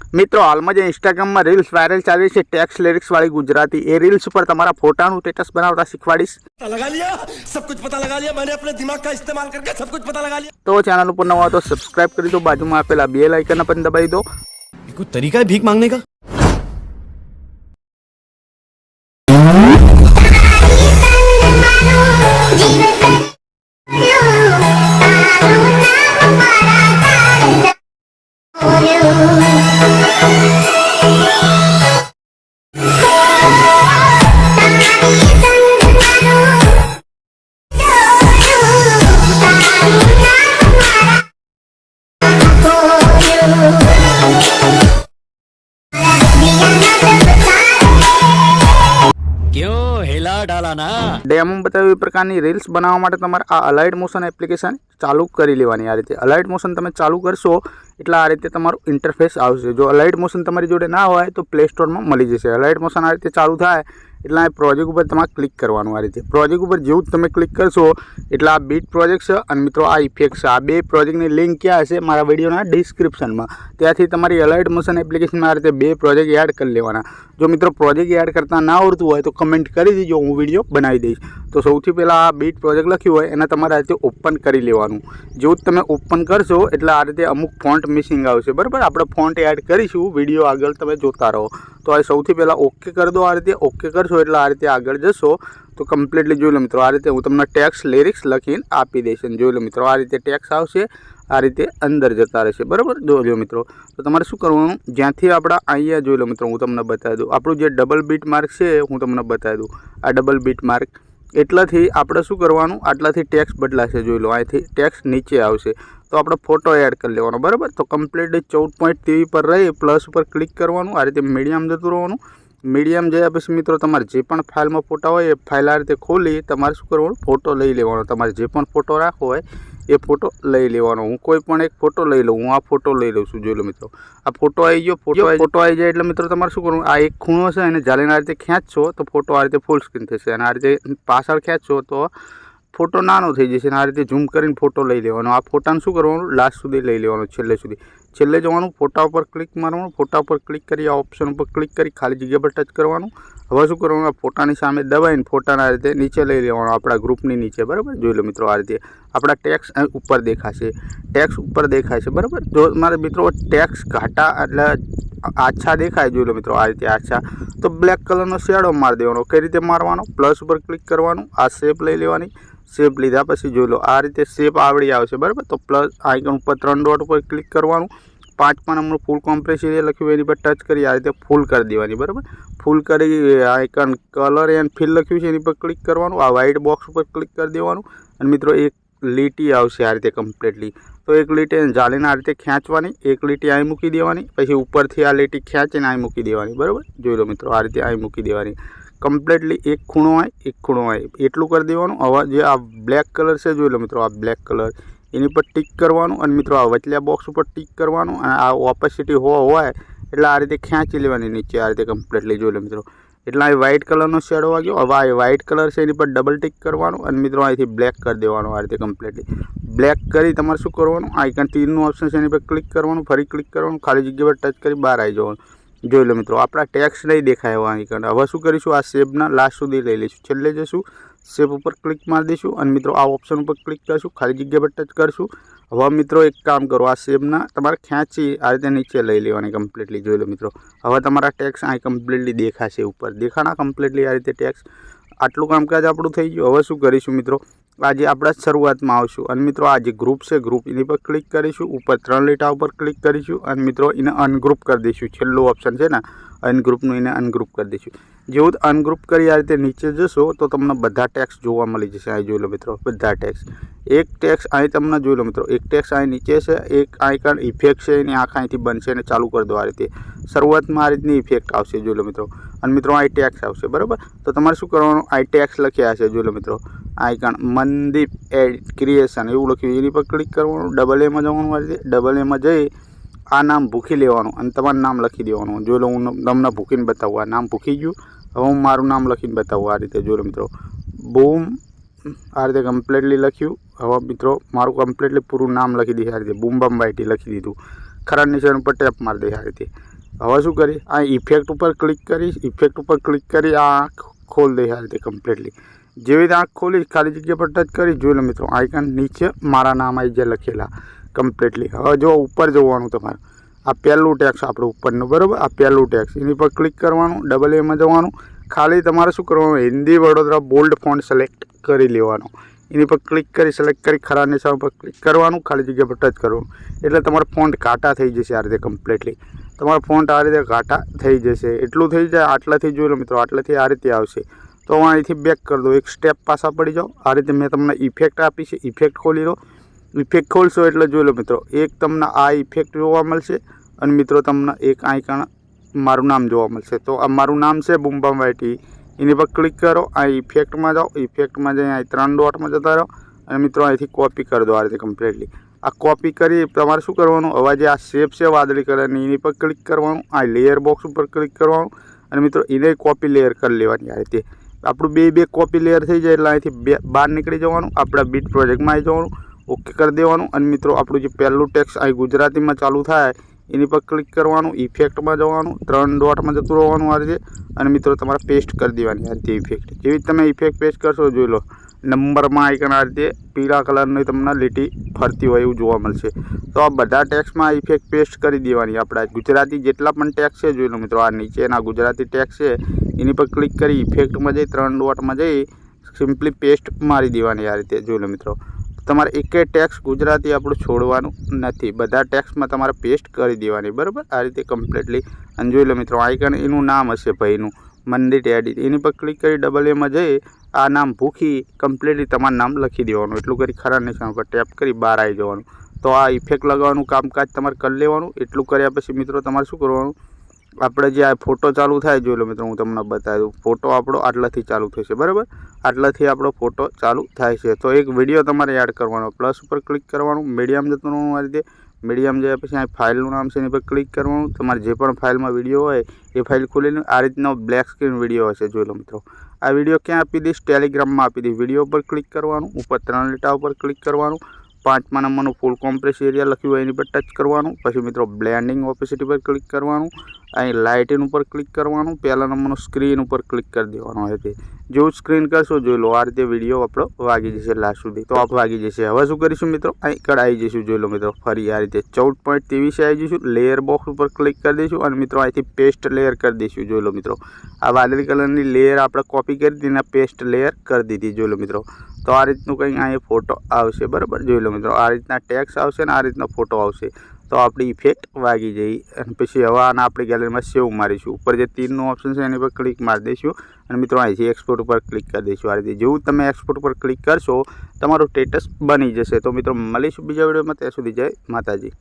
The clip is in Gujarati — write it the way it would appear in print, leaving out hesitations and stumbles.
मित्रों हाल में जो इंस्टाग्राम में रील्स वायरल चाल रही है टेक्स्ट लिरिक्स वाली गुजराती ए रील्स पर तमारा फोटानु स्टेटस बनावता शिखवाड़ीश। लगा लिया, सब कुछ पता लगा लिया मैंने अपने दिमाग का इस्तेमाल करके सब कुछ पता लगा लिया। तो चैनल पर नवा हो तो सब्सक्राइब कर दो, बाजू में आपेला बेल आइकन अपन दबाई दो। कोई तरीका है भीख मांगने का? क्यों हिला डाला ना? डेमो बताव्યું એ પ્રકારની રીલ્સ બનાવવા માટે તમારે આ અલાઇડ મોશન એપ્લિકેશન ચાલુ કરી લેવાની। આ રીતે અલાઇડ મોશન તમે ચાલુ કરશો એટલે આ રીતે તમારું ઇન્ટરફેસ આવશે। જો અલાઇડ મોશન તમારી જોડે ના હોય તો પ્લે સ્ટોરમાં મળી જશે। અલાઇડ મોશન આ રીતે ચાલુ થાય એટલે આ પ્રોજેક્ટ ઉપર તમારે ક્લિક કરવાનું। આ રીતે પ્રોજેક્ટ ઉપર જેવું તમે ક્લિક કરશો એટલે આ બીટ પ્રોજેક્ટ છે અને મિત્રો આ ઇફેક્ટ છે। આ બે પ્રોજેક્ટની લિંક ક્યાં હશે? મારા વિડીયોના ડિસ્ક્રિપ્શનમાં। ત્યાંથી તમારી અલાઇડ મોશન એપ્લિકેશનમાં આ રીતે બે પ્રોજેક્ટ એડ કરી લેવાના। જો મિત્રો પ્રોજેક્ટ એડ કરતા ના આવડતું હોય તો કમેન્ટ કરી દેજો, હું વિડીયો બનાવી દઈશ। તો સૌથી પહેલાં આ બીટ પ્રોજેક્ટ લખ્યું હોય એને તમારે આ રીતે ઓપન કરી લેવાનું। જેવું તમે ઓપન કરશો એટલે આ રીતે અમુક ફોન્ટ મિસિંગ આવશે, બરાબર? આપણે ફોન્ટ એડ કરીશું, વિડીયો આગળ તમે જોતા રહો। તો આ સૌથી પહેલાં ઓકે કરી દો। આ રીતે ઓકે કરશો એટલે આ રીતે આગળ જશો તો કમ્પ્લીટલી જોઈ લો મિત્રો। આ રીતે હું તમને ટેક્સ્ટ લિરિક્સ લખીને આપી દઈશ। જોઈ લો મિત્રો, આ રીતે ટેક્સ્ટ આવશે, આ રીતે અંદર જતા રહેશે, બરાબર? જોજો મિત્રો, તો તમારે શું કરવાનું, જ્યાંથી આપણા અહીંયા જોઈ લો મિત્રો, હું તમને બતાવી દઉં। આપણું જે ડબલ બીટ માર્ક છે હું તમને બતાવી દઉં। આ ડબલ બીટ માર્ક એટલાથી આપણે શું કરવાનું, આટલાથી ટેક્સ્ટ બદલાશે। જોઈ લો, અહીંથી ટેક્સ્ટ નીચે આવશે તો આપણે ફોટો એડ કરી લેવાનો, બરાબર? તો કમ્પ્લીટલી 14.3 પર રહી પ્લસ ઉપર ક્લિક કરવાનું। આ રીતે મીડિયમ જતું રહેવાનું। મીડિયમ જયા પછી મિત્રો તમારે જે પણ ફાઇલમાં ફોટા હોય એ ફાઇલ આ રીતે ખોલી તમારે શું કરવાનું, ફોટો લઈ લેવાનો। તમારે જે પણ ફોટો રાખવો હોય એ ફોટો લઈ લેવાનો। હું કોઈ પણ એક ફોટો લઈ લઉં, હું આ ફોટો લઈ લઉં છું। જોઈ લો મિત્રો, આ ફોટો આવી ગયો। ફોટો આવી જાય એટલે મિત્રો તમારે શું કરવાનું, આ એક ખૂણો છે એને જાલીને આ રીતે ખેંચશો તો ફોટો આ રીતે ફૂલ સ્ક્રીન થશે અને આ રીતે પાછળ ખેંચશો તો ફોટો નાનો થઈ જશે। આ રીતે ઝૂમ કરીને ફોટો લઈ લેવાનો। આ ફોટાને શું કરવાનું, લાસ્ટ સુધી લઈ લેવાનો, છેલ્લે સુધી। છેલ્લે જવાનું, ફોટા ઉપર ક્લિક મારવાનું। ફોટા ઉપર ક્લિક કરી આ ઓપ્શન ઉપર ક્લિક કરી ખાલી જગ્યા પર ટચ કરવાનું। હવે શું કરવાનું, આ ફોટાની સામે દબાઈને ફોટાને આ રીતે નીચે લઈ લેવાનો, આપણા ગ્રુપની નીચે, બરાબર? જોઈ લો મિત્રો, આ રીતે આપણા ટેક્સ ઉપર દેખાશે, ટેક્સ ઉપર દેખાય છે, બરાબર? જો મારા મિત્રો ટેક્સ ઘાટા એટલે આછા દેખાય, જોઈ લો મિત્રો, આ રીતે આછા તો બ્લેક કલરનો શેડો મારી દેવાનો। કઈ રીતે મારવાનો, પ્લસ ઉપર ક્લિક કરવાનું, આ શેપ લઈ લેવાની। શેપ લીધા પછી જોઈ લો આ રીતે શેપ આવડી આવશે, બરાબર? તો પ્લસ આઇકન ઉપર 3 ડોટ ઉપર ક્લિક કરવાનું। 5 નંબર ફૂલ કોમ્પ્રેસ એરિયા લખ્યું એની પર ટચ કરી આ રીતે ફૂલ કરી દેવાની, બરાબર? ફૂલ કરી આઇકન કલર એન્ડ ફિલ લખ્યું છે એની પર ક્લિક કરવાનું। આ વ્હાઇટ બોક્સ ઉપર ક્લિક કરી દેવાનું અને મિત્રો એક લીટી આવશે આ રીતે કમ્પ્લીટલી। તો એક લીટી જાલીને આ રીતે ખેંચવાની, એક લીટી અહીં મૂકી દેવાની, પછી ઉપરથી આ લીટી ખેંચીને અહીં મૂકી દેવાની, બરાબર? જોઈ લો મિત્રો, આ રીતે અહીં મૂકી દેવાની। કમ્પ્લીટલી એક ખૂણો હોય એક ખૂણો હોય એટલું કરી દેવાનું। હવે જે આ બ્લેક કલર છે જોઈ લો મિત્રો, આ બ્લેક કલર એની પર ટીક કરવાનું અને મિત્રો આ વચલા બોક્સ ઉપર ટીક કરવાનું અને આ ઓપોસિટી હોય એટલે આ રીતે ખેંચી લેવાની નીચે, આ રીતે કમ્પ્લીટલી જોઈ લો મિત્રો। એટલે આ વ્હાઇટ કલરનો શેડો વાગ્યો, હવે આ વ્હાઇટ કલર છે એની પર ડબલ ટીક કરવાનું અને મિત્રો અહીંથી બ્લેક કરી દેવાનું। આ રીતે કમ્પ્લીટલી બ્લેક કરી તમારે શું કરવાનું, આઇકન તીરનું ઓપ્શન છે એની પર ક્લિક કરવાનું, ફરી ક્લિક કરવાનું, ખાલી જગ્યા પર ટચ કરી બહાર આવી જવાનું। જોઈ લો મિત્રો, આપણા ટેક્સ્ટ નહીં દેખાય એવા આઇકન। હવે શું કરીશું, આ શેપના લાસ્ટ સુધી લઈ લઈશું, છેલ્લે જશું, શેપ ઉપર ક્લિક મારી દઈશું અને મિત્રો આ ઓપ્શન ઉપર ક્લિક કરીશું, ખાલી જગ્યા પર ટચ કરીશું। હવે મિત્રો એક કામ કરો, આ શેપના તમારે ખેંચી આ રીતે નીચે લઈ લેવાની કમ્પ્લીટલી। જોઈ લો મિત્રો, હવે તમારા ટેક્સ્ટ અહીં કમ્પ્લીટલી દેખાશે ઉપર, દેખાણા કમ્પ્લીટલી આ રીતે ટેક્સ્ટ। આટલું કામકાજ આપણું થઈ ગયું। હવે શું કરીશું મિત્રો, આજે આપણે શરૂઆતમાં આવશું અને મિત્રો આ જે ગ્રુપ છે ગ્રુપ એની પર ક્લિક કરીશું, ઉપર 3 લીટા ઉપર ક્લિક કરીશું અને મિત્રો એને અનગ્રુપ કરી દઈશું। છેલ્લું ઓપ્શન છે ને અનગ્રુપનું, એને અનગ્રુપ કરી દઈશું। જેવું અનગ્રુપ કરી આ રીતે નીચે જશો તો તમને બધા ટેક્સ્ટ જોવા મળી જશે। અહીં જોઈ લો મિત્રો, બધા ટેક્સ્ટ, એક ટેક્સ્ટ અહીં તમને જોઈ લો મિત્રો, એક ટેક્સ્ટ અહીં નીચે છે, એક આઇકન ઇફેક્ટ છે એની આંખ અહીંથી બનશે અને ચાલુ કરી દો આ રીતે। શરૂઆતમાં આ રીતની ઇફેક્ટ આવશે, જોઈ લો મિત્રો, અને મિત્રો આ ટેક્સ્ટ આવશે, બરાબર? તો તમારે શું કરવાનું, આ ટેક્સ્ટ લખ્યા હશે, જોઈ લો મિત્રો, આઇકન મનદીપ એડ ક્રિએશન એવું લખ્યું એની પર ક્લિક કરવાનું, ડબલ એમાં જવાનું, આ રીતે ડબલ એમાં જઈ આ નામ ભૂખી લેવાનું અને તમારું નામ લખી દેવાનું। જોઈ લો, હું તમને ભૂખીને બતાવું, આ નામ ભૂખી ગયું, હવે હું મારું નામ લખીને બતાવું આ રીતે। જોઈ લો મિત્રો, બૂમ આ રીતે કમ્પ્લીટલી લખ્યું। હવે મિત્રો મારું કમ્પ્લીટલી પૂરું નામ લખી દઈએ આ રીતે, બૂમ બમ બાઈટી લખી દીધું। ખરા નિશાન પર ટેપ મારી દઈએ આ રીતે। હવે શું કરી આ ઇફેક્ટ ઉપર ક્લિક કરીશ, ઇફેક્ટ ઉપર ક્લિક કરી આ આંખ ખોલ દે આ રીતે કમ્પ્લીટલી। જેવી રીતે આંખ ખોલી ખાલી જગ્યા પર ટચ કરી જોઈ લો મિત્રો આઇકન નીચે મારા નામ આવી જાય લખેલા કમ્પ્લીટલી। હવે જો ઉપર જોવાનું તમારે આ પહેલું ટેક્સ આપણું ઉપરનું બરાબર, આ પહેલું ટેક્સ એની પર ક્લિક કરવાનું, ડબલ એમાં જવાનું, ખાલી તમારે શું કરવાનું Hindi Vadodara bold font select કરી લેવાનો, એની પર ક્લિક કરી સિલેક્ટ કરી ખરા નિશાન પર ક્લિક કરવાનું, ખાલી જગ્યા પર ટચ કરવાનું એટલે તમારા ફોન્ટ ઘાટા થઈ જશે આ રીતે કમ્પ્લીટલી। તમારા ફોન્ટ આ રીતે ઘાટા થઈ જશે, એટલું થઈ જાય આટલાથી જોઈ લો મિત્રો, આટલાથી આ રીતે આવશે। તો અહીંથી બેક કરી દો, એક સ્ટેપ પાછા પડી જાઓ। આ રીતે મેં તમને ઇફેક્ટ આપી છે, ઇફેક્ટ ખોલી લો। ઇફેક્ટ ખોલશો એટલે જોઈ લો મિત્રો એક તમને આ ઇફેક્ટ જોવા મળશે અને મિત્રો તમને એક આઇકન મારું નામ જોવા મળશે। તો આ મારું નામ છે બૂમ બમ વાયટી, એની પર ક્લિક કરો, આ ઇફેક્ટમાં જાઓ, ઇફેક્ટમાં જઈને અહીં 3 ડોટમાં જતા રહો અને મિત્રો અહીંથી કોપી કરી દો આ રીતે કમ્પ્લીટલી। આ કોપી કરી તમારે શું કરવાનું હવે જે આ શેપ છે વાદળી કલરની એની પર ક્લિક કરવાનું, આ લેયર બોક્સ ઉપર ક્લિક કરવાનું અને મિત્રો એને કોપી લેયર કરી લેવાની આ રીતે। આપણું બે કોપી લેયર થઈ જાય એટલે અહીંથી બહાર નીકળી જવાનું, આપણા બીટ પ્રોજેક્ટમાં આવી જવાનું, ઓકે કરી દેવાનું અને મિત્રો આપણું જે પહેલું ટેક્સ અહીં ગુજરાતીમાં ચાલુ થાય એની પર ક્લિક કરવાનું, ઇફેક્ટમાં જવાનું, 3 ડોટમાં જતું રહેવાનું આ રીતે અને મિત્રો તમારે પેસ્ટ કરી દેવાની આ રીતે ઇફેક્ટ। જેવી તમે ઇફેક્ટ પેસ્ટ કરશો જોઈ લો નંબરમાં આઇકન આ રીતે પીળા કલરની તમને લીટી ફરતી હોય એવું જોવા મળશે। તો આ બધા ટેક્સમાં ઇફેક્ટ પેસ્ટ કરી દેવાની। આપણા ગુજરાતી જેટલા પણ ટેક્સ છે જોઈ લો મિત્રો, આ નીચેના ગુજરાતી ટેક્સ છે એની પર ક્લિક કરી ઇફેક્ટમાં જઈ 3 ડોટમાં જઈ સિમ્પલી પેસ્ટ મારી દેવાની આ રીતે જોઈ લો મિત્રો। તમારે એકે ટેક્સ ગુજરાતી આપણું છોડવાનું નથી, બધા ટેક્સમાં તમારે પેસ્ટ કરી દેવાની બરાબર આ રીતે કમ્પ્લીટલી। અને જોઈ લો મિત્રો આઇકન એનું નામ હશે ભાઈનું મંદિર એડિટ, એની પર ક્લિક કરી ડબલ એમાં જઈ આ નામ ભૂખી કમ્પ્લીટલી તમારું નામ લખી દેવાનું, એટલું કરી ખરા નિશાન પર ટેપ કરી બહાર આવી જવાનું। તો આ ઇફેક્ટ લગાવવાનું કામકાજ તમારે કરી લેવાનું। એટલું કર્યા પછી મિત્રો તમારે શું કરવાનું આપણે જે આ ફોટો ચાલુ થાય જોઈ લો મિત્રો હું તમને બતાવી દઉં, ફોટો આપણો આટલાથી ચાલુ થશે બરાબર, આટલાથી આપણો ફોટો ચાલુ થાય છે। તો એક વિડીયો તમારે એડ કરવાનો, પ્લસ ઉપર ક્લિક કરવાનું, મીડિયમ જતું રહેવાનું આ રીતે, મીડિયમ જયા પછી આ ફાઇલનું નામ છે એની પર ક્લિક કરવાનું, તમારે જે પણ ફાઇલમાં વિડીયો હોય એ ફાઇલ ખોલીને આ રીતનો બ્લેક સ્ક્રીન વિડીયો હશે જોઈ લો મિત્રો। આ વિડીયો ક્યાં આપી દઈશ ટેલિગ્રામમાં આપી દઈશ, વિડીયો પર ક્લિક કરવાનું, ઉપર 3 લીટા ઉપર ક્લિક કરવાનું, 5મા નંબરનું ફૂલ કોમ્પ્રેસ એરિયા લખ્યું હોય એની પર ટચ કરવાનું, પછી મિત્રો બ્લેન્ડિંગ ઓપેસિટી પર ક્લિક કરવાનું, અહીં લાઇટિંગ ઉપર ક્લિક કરવાનું, પહેલા નંબરનું સ્ક્રીન ઉપર ક્લિક કરી દેવાનું આ રીતે। જેવું સ્ક્રીન કરશો જોઈ લો આ રીતે વિડીયો આપણો વાગી જશે લાસ્ટ સુધી, તો આપ વાગી જશે। હવે શું કરીશું મિત્રો અહીં કડ આવી જઈશું જોઈ લો મિત્રો ફરી આ રીતે 14.23 આવી જઈશું, લેયર બોક્સ ઉપર ક્લિક કરી દઈશું અને મિત્રો અહીંથી પેસ્ટ લેયર કરી દઈશું જોઈ લો મિત્રો। આ વાદળી કલરની લેયર આપણે કોપી કરી દીધી પેસ્ટ લેયર કરી દીધી જોઈ લો મિત્રો। તો આ રીતનું કંઈ અહીં ફોટો આવશે બરાબર જોઈ લો મિત્રો, આ રીતના ટેક્સ આવશે ને આ રીતનો ફોટો આવશે। તો આપણી ઇફેક્ટ વાગી જઈ અને પછી હવે આના આપણી ગેલેરીમાં સેવ મારીશું, ઉપર જે તીરનું ઓપ્શન છે એની પર ક્લિક મારી દઈશું અને મિત્રો અહીંથી એક્સપોર્ટ ઉપર ક્લિક કરી દઈશું આ રીતે। જેવું તમે એક્સપોર્ટ ઉપર ક્લિક કરશો તમારું સ્ટેટસ બની જશે। તો મિત્રો મળીશું બીજા વિડીયોમાં, ત્યાં સુધી જય માતાજી।